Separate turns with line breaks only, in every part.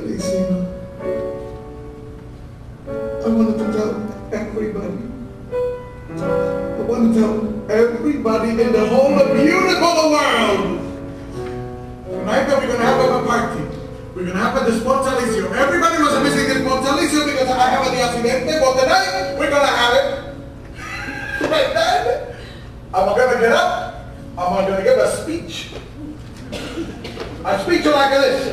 Felicina, I wanted to tell everybody. I want to tell everybody in the whole beautiful world. Tonight that we're going to have a party. We're going to have a Spontalicio. Everybody was missing the Spontalicio because I have the accidente, but tonight we're going to have it. Right then, I'm going to get up. I'm going to give a speech. A speech like this.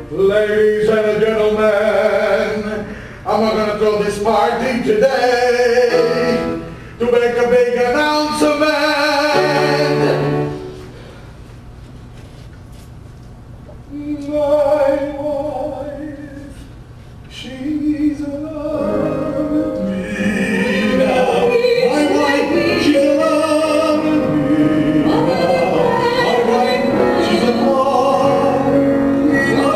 Ladies and gentlemen, I'm going to throw this party today to make a big announcement. My wife, she's in love with me now. My wife, she's in love with me now. My wife, she's in love with me now.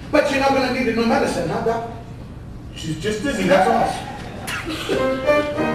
But you're not going to need no medicine, huh, Doc? She's just dizzy, that's all.